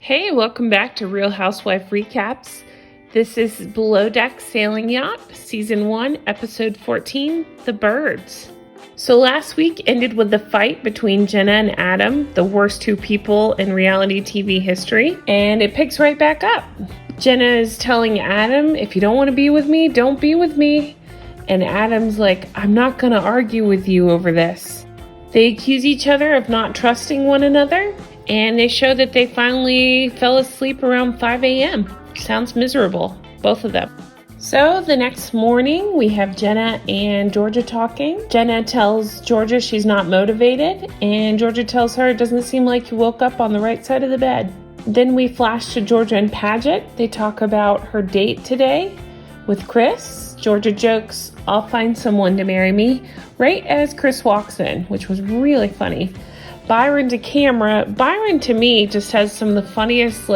Hey, welcome back to Real Housewife Recaps. This is Below Deck Sailing Yacht, Season 1, Episode 14, The Birds. So last week ended with the fight between Jenna and Adam, the worst two people in reality TV history, and it picks right back up. Jenna is telling Adam, if you don't want to be with me, don't be with me. And Adam's like, I'm not going to argue with you over this. They accuse each other of not trusting one another. And they show that they finally fell asleep around 5 a.m. Sounds miserable, both of them. So the next morning, we have Jenna and Georgia talking. Jenna tells Georgia she's not motivated, and Georgia tells her it doesn't seem like you woke up on the right side of the bed. Then we flash to Georgia and Paget. They talk about her date today with Chris. Georgia jokes, I'll find someone to marry me, right as Chris walks in, which was really funny. Byron to camera. Byron to me just has some of the funniest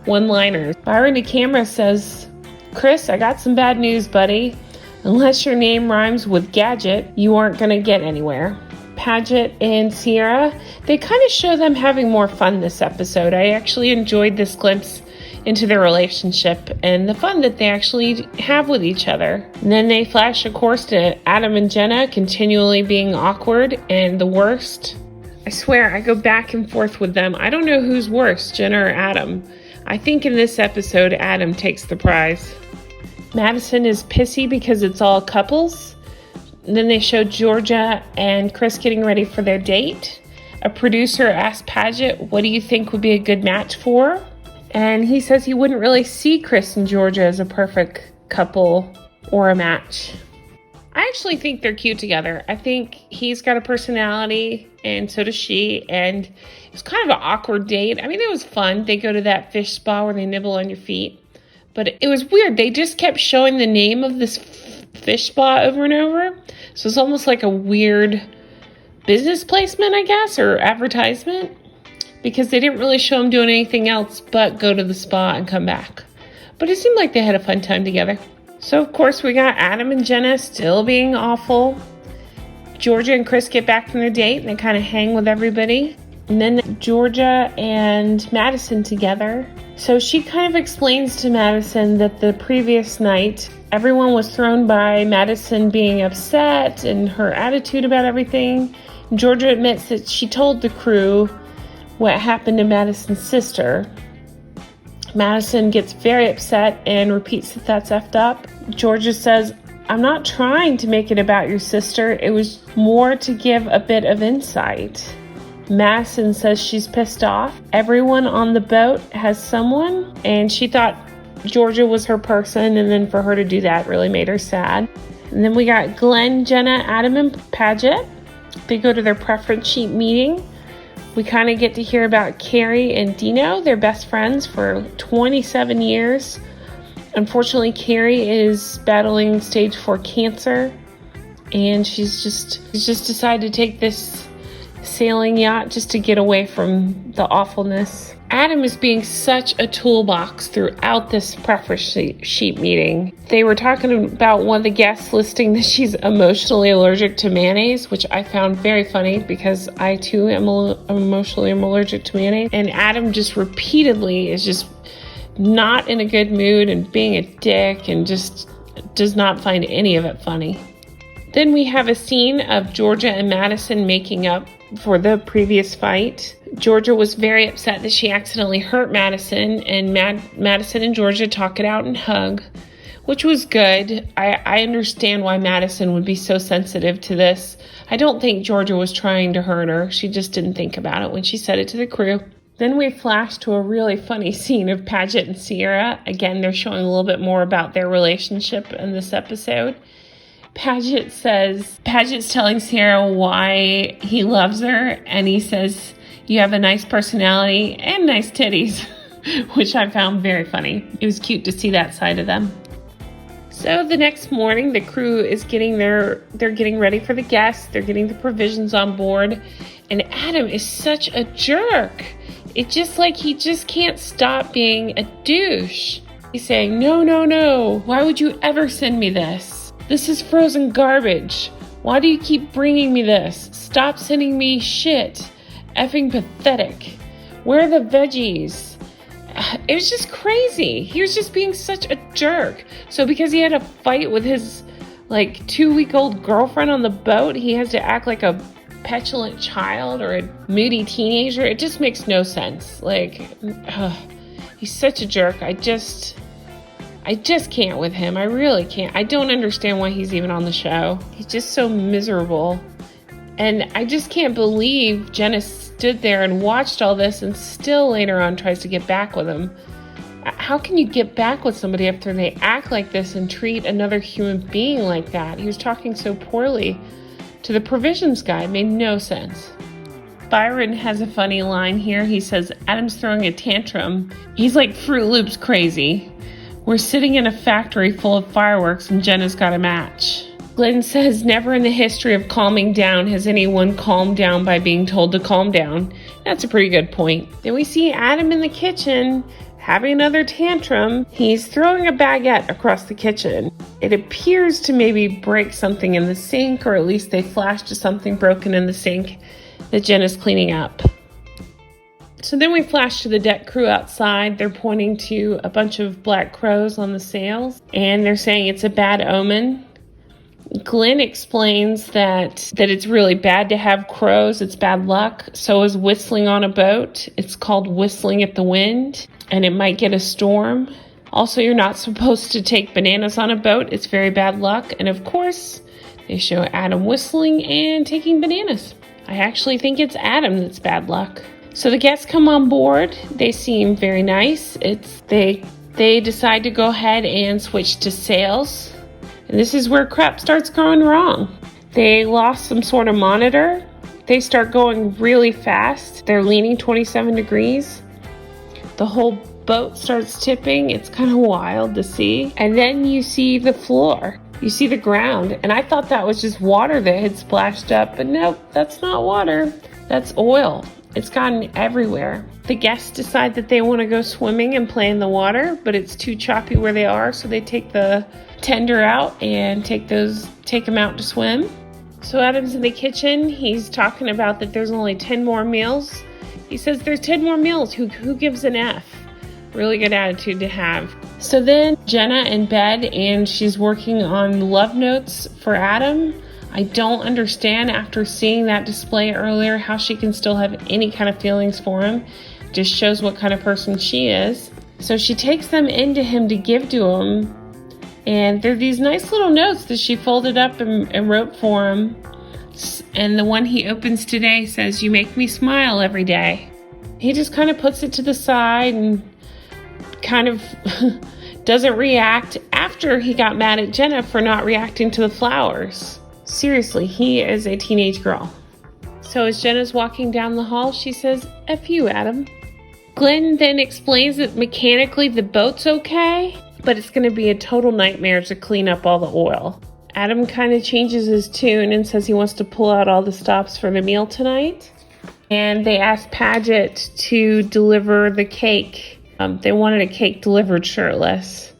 one-liners. Byron to camera says, Chris, I got some bad news, buddy. Unless your name rhymes with gadget, you aren't going to get anywhere. Paget and Sierra, they kind of show them having more fun this episode. I actually enjoyed this glimpse into their relationship and the fun that they actually have with each other. And then they flash, of course, to Adam and Jenna continually being awkward and the worst. I swear, I go back and forth with them. I don't know who's worse, Jenna or Adam. I think in this episode, Adam takes the prize. Madison is pissy because it's all couples. And then they show Georgia and Chris getting ready for their date. A producer asked Paget, what do you think would be a good match for her? And he says he wouldn't really see Chris and Georgia as a perfect couple or a match. I actually think they're cute together. I think he's got a personality, and so does she, and it was kind of an awkward date. I mean, it was fun. They go to that fish spa where they nibble on your feet, but it was weird. They just kept showing the name of this fish spa over and over, so it's almost like a weird business placement, I guess, or advertisement, because they didn't really show them doing anything else but go to the spa and come back. But it seemed like they had a fun time together. So, of course, we got Adam and Jenna still being awful. Georgia and Chris get back from their date and they kind of hang with everybody. And then Georgia and Madison together. So she kind of explains to Madison that the previous night, everyone was thrown by Madison being upset and her attitude about everything. And Georgia admits that she told the crew what happened to Madison's sister. Madison gets very upset and repeats that that's effed up. Georgia says, I'm not trying to make it about your sister. It was more to give a bit of insight. Madison says she's pissed off. Everyone on the boat has someone, and she thought Georgia was her person, and then for her to do that really made her sad. And then we got Glenn, Jenna, Adam, and Paget. They go to their preference sheet meeting. We kind of get to hear about Carrie and Dino. They're best friends for 27 years. Unfortunately, Carrie is battling stage 4 cancer, and she's just decided to take this sailing yacht just to get away from the awfulness. Adam is being such a toolbox throughout this preference sheet meeting. They were talking about one of the guests listing that she's emotionally allergic to mayonnaise, which I found very funny because I too am emotionally allergic to mayonnaise. And Adam just repeatedly is just not in a good mood and being a dick and just does not find any of it funny. Then we have a scene of Georgia and Madison making up for the previous fight. Georgia was very upset that she accidentally hurt Madison, and Madison and Georgia talk it out and hug, which was good. I understand why Madison would be so sensitive to this. I don't think Georgia was trying to hurt her. She just didn't think about it when she said it to the crew. Then we flash to a really funny scene of Paget and Sierra. Again, they're showing a little bit more about their relationship in this episode. Paget's telling Sierra why he loves her, and he says, you have a nice personality and nice titties, which I found very funny. It was cute to see that side of them. So the next morning, the crew is getting ready for the guests. They're getting the provisions on board, and Adam is such a jerk. It's just like he just can't stop being a douche. He's saying, no, why would you ever send me this? This is frozen garbage. Why do you keep bringing me this? Stop sending me shit. Effing pathetic. Where are the veggies? it was just crazy. He was just being such a jerk. So because he had a fight with his 2-week-old girlfriend on the boat, he has to act like a petulant child or a moody teenager. It just makes no sense. He's such a jerk. I just can't with him. I really can't. I don't understand why he's even on the show. He's just so miserable. And I just can't believe Jenna stood there and watched all this and still later on tries to get back with him. How can you get back with somebody after they act like this and treat another human being like that? He was talking so poorly to the provisions guy. It made no sense. Byron has a funny line here. He says, Adam's throwing a tantrum. He's like Fruit Loops crazy. We're sitting in a factory full of fireworks and Jenna's got a match. Glenn says, never in the history of calming down has anyone calmed down by being told to calm down. That's a pretty good point. Then we see Adam in the kitchen having another tantrum. He's throwing a baguette across the kitchen. It appears to maybe break something in the sink, or at least they flash to something broken in the sink that Jenna's cleaning up. So then we flash to the deck crew outside. They're pointing to a bunch of black crows on the sails, and they're saying it's a bad omen. Glenn explains that it's really bad to have crows. It's bad luck. So is whistling on a boat. It's called whistling at the wind, and it might get a storm. Also, you're not supposed to take bananas on a boat. It's very bad luck. And of course, they show Adam whistling and taking bananas. I actually think it's Adam that's bad luck. So the guests come on board. They seem very nice. They decide to go ahead and switch to sails. And this is where crap starts going wrong. They lost some sort of monitor. They start going really fast. They're leaning 27 degrees. The whole boat starts tipping. It's kind of wild to see. And then you see the floor. You see the ground. And I thought that was just water that had splashed up. But nope, that's not water. That's oil. It's gotten everywhere. The guests decide that they want to go swimming and play in the water, but it's too choppy where they are, so they take the tender out and take them out to swim. So Adam's in the kitchen. He's talking about that there's only 10 more meals. He says there's 10 more meals. Who gives an F? Really good attitude to have. So then Jenna in bed, and she's working on love notes for Adam. I don't understand, after seeing that display earlier, how she can still have any kind of feelings for him. Just shows what kind of person she is. So she takes them into him to give to him. And they're these nice little notes that she folded up and wrote for him. And the one he opens today says, "You make me smile every day." He just kind of puts it to the side and kind of doesn't react after he got mad at Jenna for not reacting to the flowers. Seriously, he is a teenage girl. So as Jenna's walking down the hall, she says, "F you, Adam." Glenn then explains that mechanically the boat's okay, but it's going to be a total nightmare to clean up all the oil. Adam kind of changes his tune and says he wants to pull out all the stops for the meal tonight. And they ask Paget to deliver the cake. They wanted a cake delivered shirtless.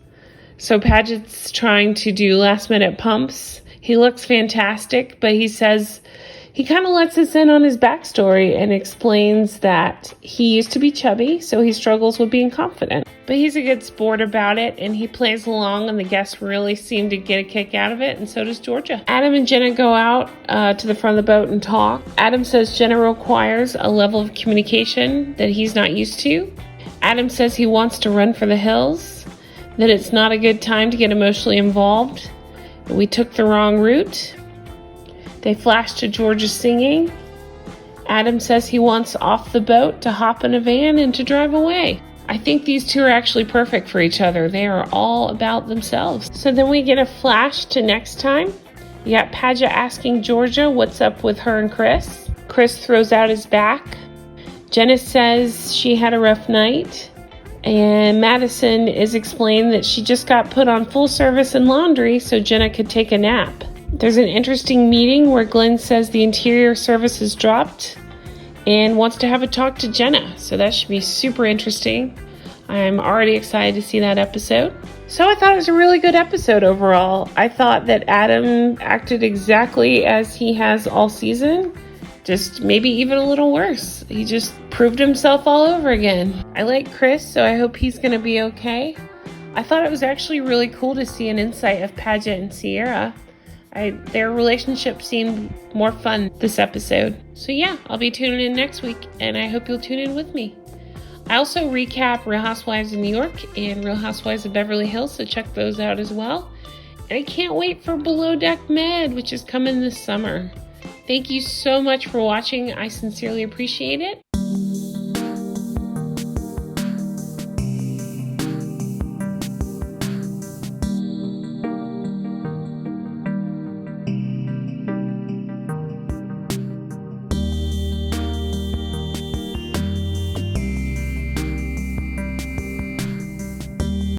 So Paget's trying to do last minute pumps. He looks fantastic, but he says he kind of lets us in on his backstory and explains that he used to be chubby, so he struggles with being confident. But he's a good sport about it, and he plays along, and the guests really seem to get a kick out of it, and so does Georgia. Adam and Jenna go out to the front of the boat and talk. Adam says Jenna requires a level of communication that he's not used to. Adam says he wants to run for the hills, that it's not a good time to get emotionally involved. We took the wrong route. They flash to Georgia singing. Adam says he wants off the boat to hop in a van and to drive away. I think these two are actually perfect for each other. They are all about themselves. So then we get a flash to next time. You got Paget asking Georgia what's up with her and Chris. Chris throws out his back. Jenna says she had a rough night. And Madison is explained that she just got put on full service and laundry so Jenna could take a nap. There's an interesting meeting where Glenn says the interior service has dropped and wants to have a talk to Jenna. So that should be super interesting. I'm already excited to see that episode. So I thought it was a really good episode overall. I thought that Adam acted exactly as he has all season. just maybe even a little worse. He just proved himself all over again. I like Chris, so I hope he's going to be okay. I thought it was actually really cool to see an insight of Paget and Sierra. Their relationship seemed more fun this episode. So yeah, I'll be tuning in next week, and I hope you'll tune in with me. I also recap Real Housewives of New York and Real Housewives of Beverly Hills, so check those out as well. And I can't wait for Below Deck Med, which is coming this summer. Thank you so much for watching. I sincerely appreciate it.